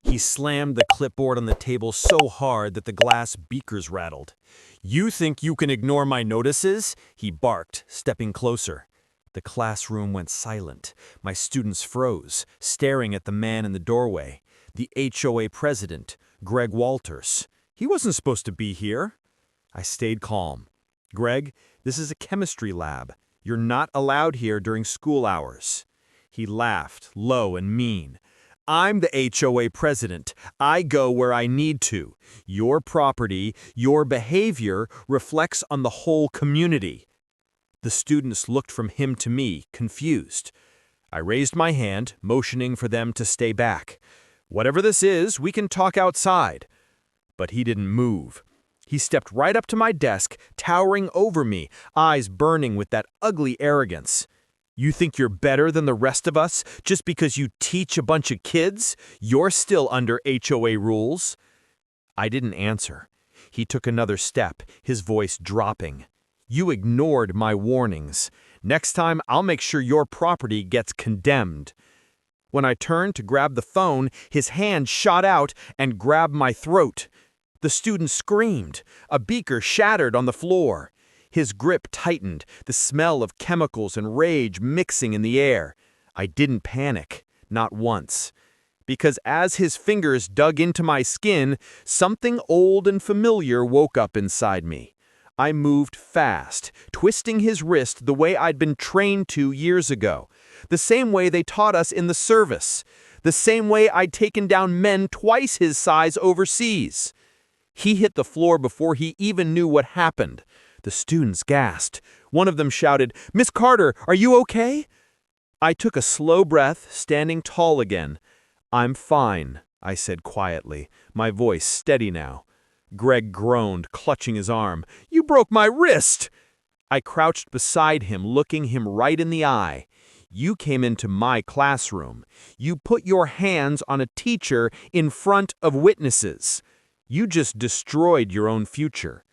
He slammed the clipboard on the table so hard that the glass beakers rattled. "You think you can ignore my notices?" he barked, stepping closer. The classroom went silent. My students froze, staring at the man in the doorway. The HOA president, Greg Walters. He wasn't supposed to be here. I stayed calm. "Greg, this is a chemistry lab. You're not allowed here during school hours." He laughed, low and mean. "I'm the HOA president. I go where I need to. Your property, your behavior reflects on the whole community." The students looked from him to me, confused. I raised my hand, motioning for them to stay back. "Whatever this is, we can talk outside." But he didn't move. He stepped right up to my desk, towering over me, eyes burning with that ugly arrogance. "You think you're better than the rest of us just because you teach a bunch of kids? You're still under HOA rules." I didn't answer. He took another step, his voice dropping. "You ignored my warnings. Next time, I'll make sure your property gets condemned." When I turned to grab the phone, his hand shot out and grabbed my throat. The student screamed. A beaker shattered on the floor. His grip tightened, the smell of chemicals and rage mixing in the air. I didn't panic, not once. Because as his fingers dug into my skin, something old and familiar woke up inside me. I moved fast, twisting his wrist the way I'd been trained to years ago. The same way they taught us in the service. The same way I'd taken down men twice his size overseas. He hit the floor before he even knew what happened. The students gasped. One of them shouted, "Miss Carter, are you okay?" I took a slow breath, standing tall again. "I'm fine," I said quietly, my voice steady now. Greg groaned, clutching his arm. "You broke my wrist!" I crouched beside him, looking him right in the eye. "You came into my classroom. You put your hands on a teacher in front of witnesses. You just destroyed your own future."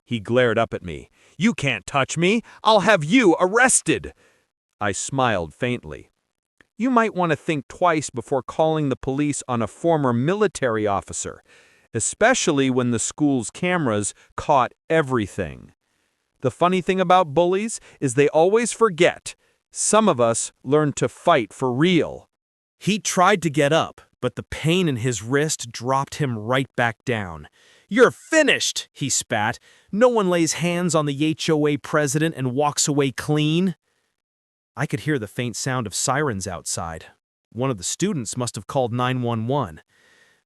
He glared up at me. "You can't touch me. I'll have you arrested." I smiled faintly. "You might want to think twice before calling the police on a former military officer, especially when the school's cameras caught everything." The funny thing about bullies is they always forget. Some of us learn to fight for real. He tried to get up, but the pain in his wrist dropped him right back down. "You're finished," he spat. "No one lays hands on the HOA president and walks away clean." I could hear the faint sound of sirens outside. One of the students must have called 911.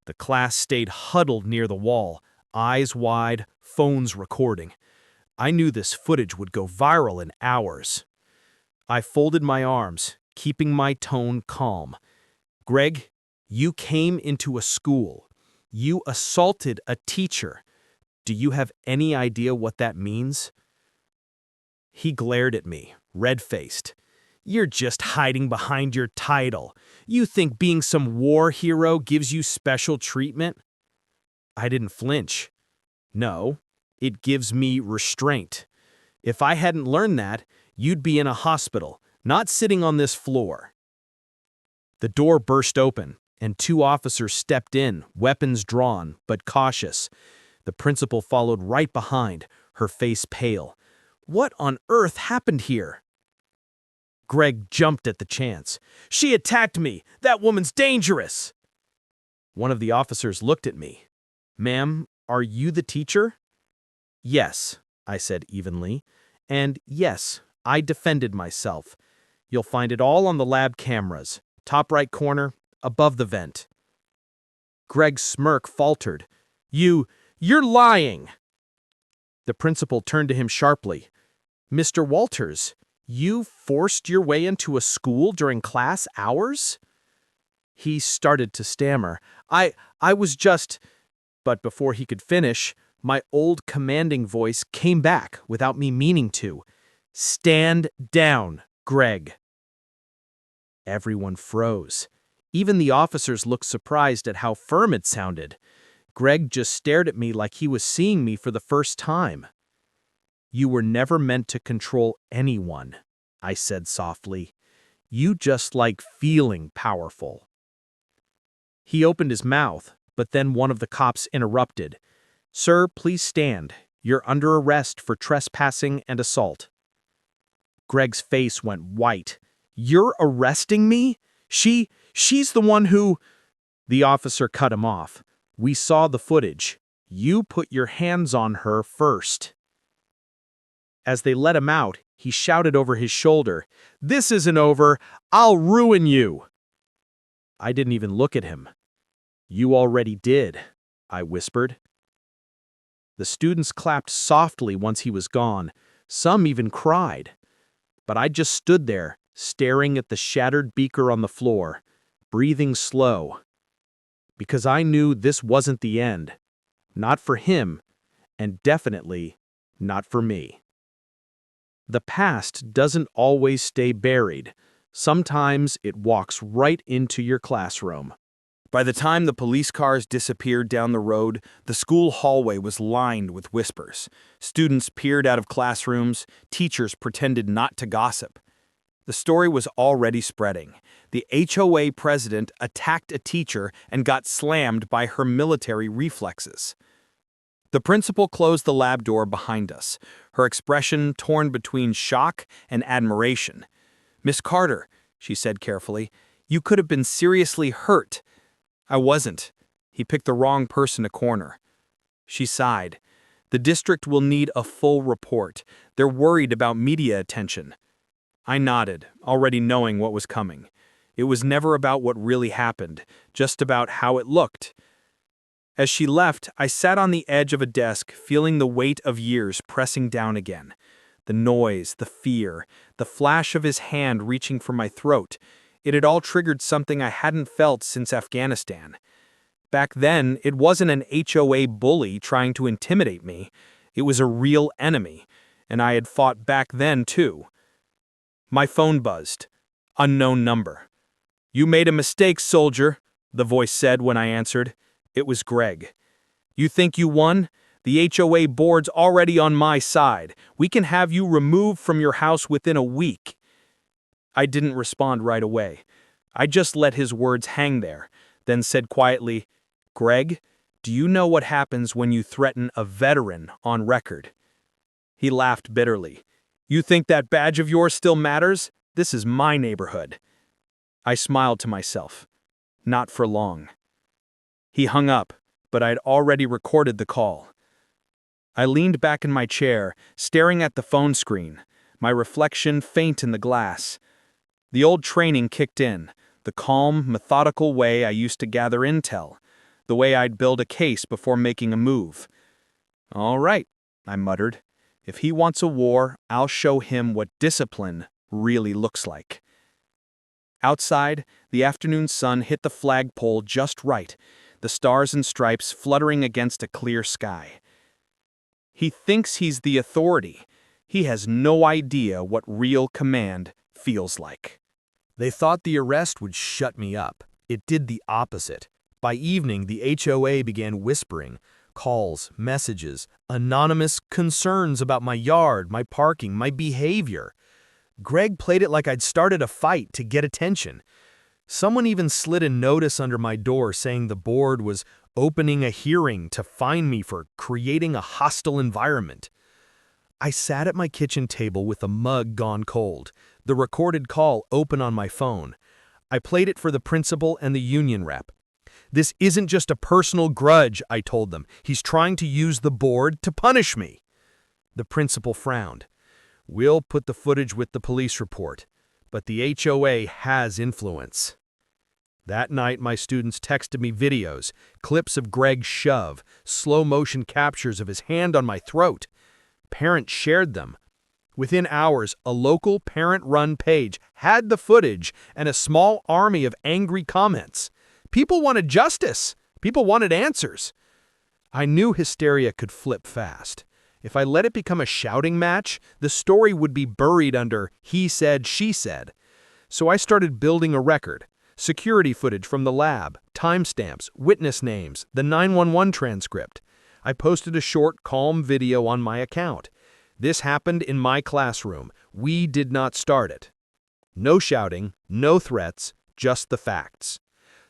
The class stayed huddled near the wall, eyes wide, phones recording. I knew this footage would go viral in hours. I folded my arms, keeping my tone calm. "Greg, you came into a school. You assaulted a teacher. Do you have any idea what that means?" He glared at me, red-faced. "You're just hiding behind your title. You think being some war hero gives you special treatment?" I didn't flinch. "No, it gives me restraint. If I hadn't learned that, you'd be in a hospital, not sitting on this floor." The door burst open, and two officers stepped in, weapons drawn, but cautious. The principal followed right behind, her face pale. What on earth happened here? Greg jumped at the chance. "She attacked me! That woman's dangerous!" One of the officers looked at me. "Ma'am, are you the teacher?" "Yes," I said evenly. "And yes, I defended myself. You'll find it all on the lab cameras. Top right corner, above the vent." Greg's smirk faltered. You're lying!" The principal turned to him sharply. "Mr. Walters, you forced your way into a school during class hours?" He started to stammer. I was just..." But before he could finish, my old commanding voice came back without me meaning to. "Stand down, Greg." Everyone froze. Even the officers looked surprised at how firm it sounded. Greg just stared at me like he was seeing me for the first time. "You were never meant to control anyone," I said softly. "You just like feeling powerful." He opened his mouth, but then one of the cops interrupted. "Sir, please stand. You're under arrest for trespassing and assault." Greg's face went white. "You're arresting me? She's the one who—" The officer cut him off. "We saw the footage. You put your hands on her first." As they let him out, he shouted over his shoulder, "This isn't over. I'll ruin you." I didn't even look at him. "You already did," I whispered. The students clapped softly once he was gone. Some even cried. But I just stood there, staring at the shattered beaker on the floor, breathing slow. Because I knew this wasn't the end. Not for him, and definitely not for me. The past doesn't always stay buried. Sometimes it walks right into your classroom. By the time the police cars disappeared down the road, the school hallway was lined with whispers. Students peered out of classrooms, teachers pretended not to gossip. The story was already spreading. The HOA president attacked a teacher and got slammed by her military reflexes. The principal closed the lab door behind us, her expression torn between shock and admiration. "Miss Carter," she said carefully, "you could have been seriously hurt." "I wasn't. He picked the wrong person to corner." She sighed. "The district will need a full report. They're worried about media attention." I nodded, already knowing what was coming. It was never about what really happened, just about how it looked. As she left, I sat on the edge of a desk, feeling the weight of years pressing down again. The noise, the fear, the flash of his hand reaching for my throat. It had all triggered something I hadn't felt since Afghanistan. Back then, it wasn't an HOA bully trying to intimidate me. It was a real enemy, and I had fought back then too. My phone buzzed. Unknown number. "You made a mistake, soldier," the voice said when I answered. It was Greg. "You think you won? The HOA board's already on my side. We can have you removed from your house within a week." I didn't respond right away. I just let his words hang there, then said quietly, "Greg, do you know what happens when you threaten a veteran on record?" He laughed bitterly. "You think that badge of yours still matters? This is my neighborhood." I smiled to myself. Not for long. He hung up, but I'd already recorded the call. I leaned back in my chair, staring at the phone screen, my reflection faint in the glass. The old training kicked in, the calm, methodical way I used to gather intel, the way I'd build a case before making a move. "All right," I muttered. "If he wants a war, I'll show him what discipline really looks like." Outside, the afternoon sun hit the flagpole just right, the stars and stripes fluttering against a clear sky. He thinks he's the authority. He has no idea what real command feels like. They thought the arrest would shut me up. It did the opposite. By evening, the HOA began whispering. Calls, messages, anonymous concerns about my yard, my parking, my behavior. Greg played it like I'd started a fight to get attention. Someone even slid a notice under my door saying the board was opening a hearing to fine me for creating a hostile environment. I sat at my kitchen table with a mug gone cold, the recorded call open on my phone. I played it for the principal and the union rep. "This isn't just a personal grudge," I told them. "He's trying to use the board to punish me." The principal frowned. "We'll put the footage with the police report, but the HOA has influence." That night, my students texted me videos, clips of Greg's shove, slow-motion captures of his hand on my throat. Parents shared them. Within hours, a local parent-run page had the footage and a small army of angry comments. People wanted justice. People wanted answers. I knew hysteria could flip fast. If I let it become a shouting match, the story would be buried under "he said, she said." So I started building a record. Security footage from the lab, timestamps, witness names, the 911 transcript. I posted a short, calm video on my account. "This happened in my classroom. We did not start it." No shouting, no threats, just the facts.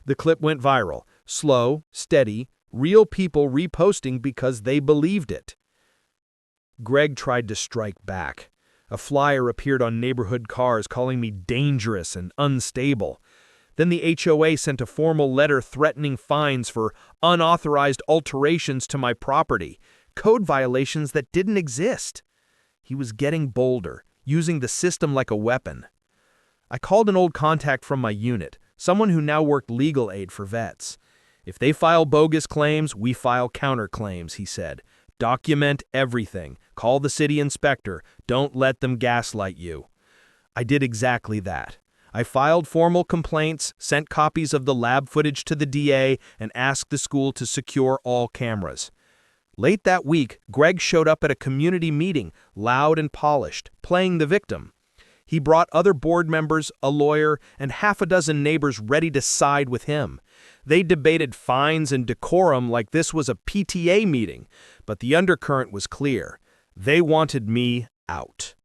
The clip went viral. Slow, steady, real people reposting because they believed it. Greg tried to strike back. A flyer appeared on neighborhood cars calling me dangerous and unstable. Then the HOA sent a formal letter threatening fines for unauthorized alterations to my property, code violations that didn't exist. He was getting bolder, using the system like a weapon. I called an old contact from my unit, someone who now worked legal aid for vets. If they file bogus claims, we file counterclaims, he said. Document everything. Call the city inspector. Don't let them gaslight you. I did exactly that. I filed formal complaints, sent copies of the lab footage to the DA, and asked the school to secure all cameras. Late that week, Greg showed up at a community meeting, loud and polished, playing the victim. He brought other board members, a lawyer, and half a dozen neighbors ready to side with him. They debated fines and decorum like this was a PTA meeting, but the undercurrent was clear. They wanted me out.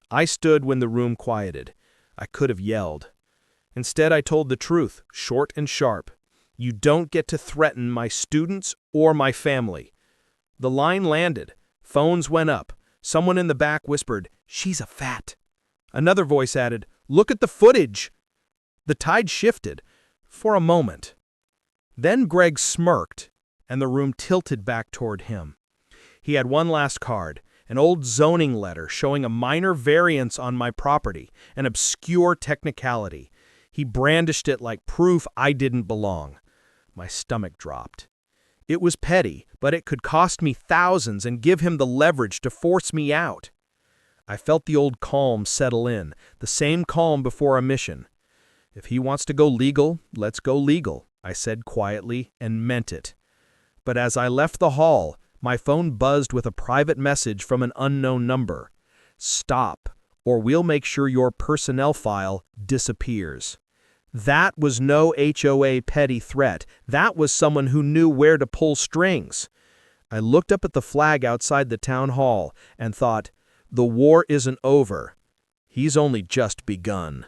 I stood when the room quieted. I could have yelled. Instead, I told the truth, short and sharp. You don't get to threaten my students or my family. The line landed. Phones went up. Someone in the back whispered, "She's a fat." Another voice added, "Look at the footage." The tide shifted, for a moment. Then Greg smirked, and the room tilted back toward him. He had one last card, an old zoning letter showing a minor variance on my property, an obscure technicality. He brandished it like proof I didn't belong. My stomach dropped. It was petty, but it could cost me thousands and give him the leverage to force me out. I felt the old calm settle in, the same calm before a mission. If he wants to go legal, let's go legal, I said quietly and meant it. But as I left the hall, my phone buzzed with a private message from an unknown number. Stop, or we'll make sure your personnel file disappears. That was no HOA petty threat. That was someone who knew where to pull strings. I looked up at the flag outside the town hall and thought, the war isn't over. He's only just begun.